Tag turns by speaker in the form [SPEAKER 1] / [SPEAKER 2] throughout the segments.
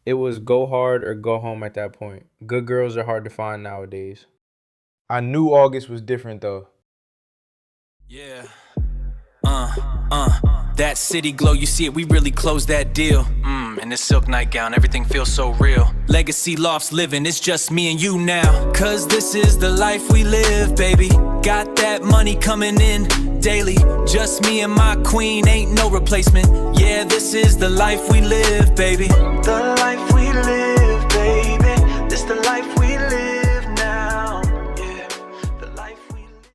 [SPEAKER 1] It was go hard or go home at that point. Good girls are hard to find nowadays. I knew August was different though.
[SPEAKER 2] Yeah. That city glow, you see it, we really closed that deal. In this silk nightgown, everything feels so real. Legacy lofts living, it's just me and you now. Cause this is the life we live, baby. Got that money coming in daily. Just me and my queen, ain't no replacement. Yeah, this is the life we live, baby. The life we live, baby. This the life we live now. Yeah, the life we live.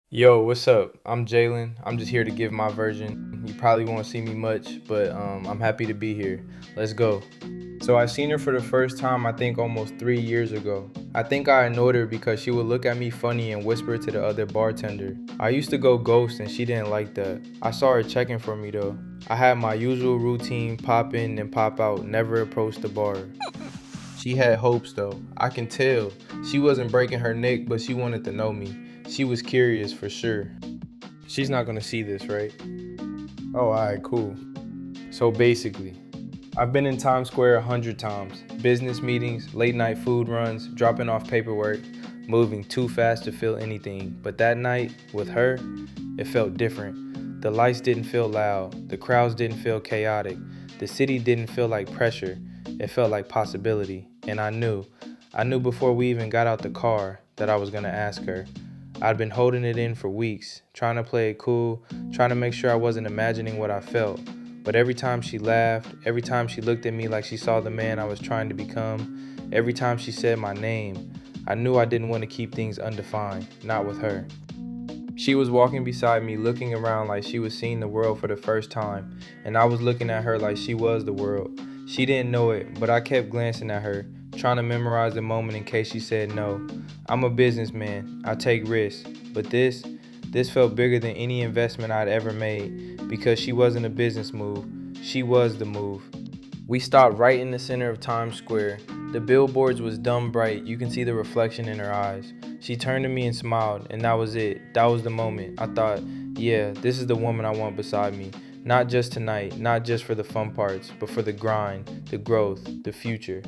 [SPEAKER 1] Yo, what's up? I'm JALEN. I'm just here to give my version. You probably won't see me much, but I'm happy to be here. Let's go. So I seen her for the first time, I think almost 3 years ago. I think I annoyed her because she would look at me funny and whisper to the other bartender. I used to go ghost and she didn't like that. I saw her checking for me though. I had my usual routine, pop in and pop out, never approach the bar. She had hopes though, I can tell. She wasn't breaking her neck, but she wanted to know me. She was curious for sure. She's not gonna see this, right? Oh, alright, cool. So basically, I've been in Times Square 100 times. Business meetings, late night food runs, dropping off paperwork, moving too fast to feel anything. But that night, with her, it felt different. The lights didn't feel loud, the crowds didn't feel chaotic, the city didn't feel like pressure, it felt like possibility. And I knew before we even got out the car that I was gonna ask her. I'd been holding it in for weeks, trying to play it cool, trying to make sure I wasn't imagining what I felt. But every time she laughed, every time she looked at me like she saw the man I was trying to become, every time she said my name, I knew I didn't want to keep things undefined, not with her. She was walking beside me, looking around like she was seeing the world for the first time, and I was looking at her like she was the world. She didn't know it, but I kept glancing at her, trying to memorize the moment in case she said no. I'm a businessman, I take risks, but this felt bigger than any investment I'd ever made, because she wasn't a business move, she was the move. We stopped right in the center of Times Square. The billboards was dumb bright, you can see the reflection in her eyes. She turned to me and smiled, and that was it, that was the moment. I thought, yeah, this is the woman I want beside me. Not just tonight, not just for the fun parts, but for the grind, the growth, the future.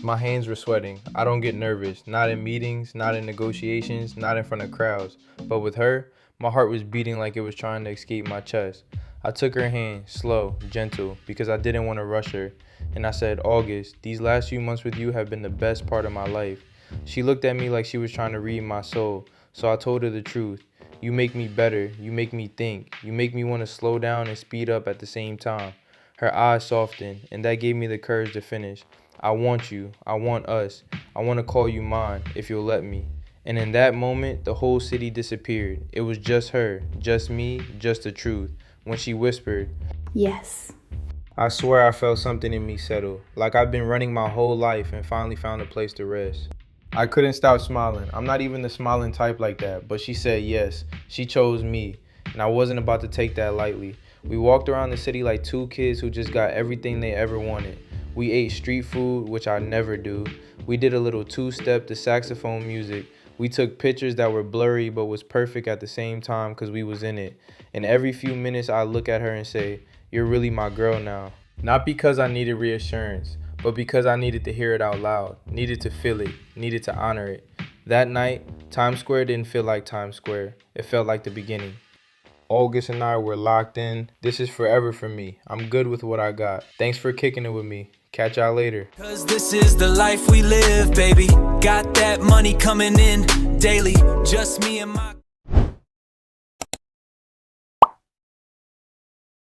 [SPEAKER 1] My hands were sweating. I don't get nervous, not in meetings, not in negotiations, not in front of crowds. But with her, my heart was beating like it was trying to escape my chest. I took her hand, slow, gentle, because I didn't want to rush her. And I said, August, these last few months with you have been the best part of my life. She looked at me like she was trying to read my soul, so I told her the truth. You make me better, you make me think, you make me want to slow down and speed up at the same time. Her eyes softened, and that gave me the courage to finish. I want you, I want us, I want to call you mine, if you'll let me. And in that moment, the whole city disappeared. It was just her, just me, just the truth. When she whispered,
[SPEAKER 3] yes.
[SPEAKER 1] I swear I felt something in me settle, like I've been running my whole life and finally found a place to rest. I couldn't stop smiling. I'm not even the smiling type like that, but she said yes. She chose me, and I wasn't about to take that lightly. We walked around the city like two kids who just got everything they ever wanted. We ate street food, which I never do. We did a little two-step to saxophone music. We took pictures that were blurry but was perfect at the same time because we was in it. And every few minutes I look at her and say, you're really my girl now. Not because I needed reassurance, but because I needed to hear it out loud, needed to feel it, needed to honor it. That night, Times Square didn't feel like Times Square. It felt like the beginning. August and I were locked in. This is forever for me. I'm good with what I got. Thanks for kicking it with me. Catch y'all later.
[SPEAKER 2] Cause this is the life we live, baby. Got that money coming in daily. Just me and my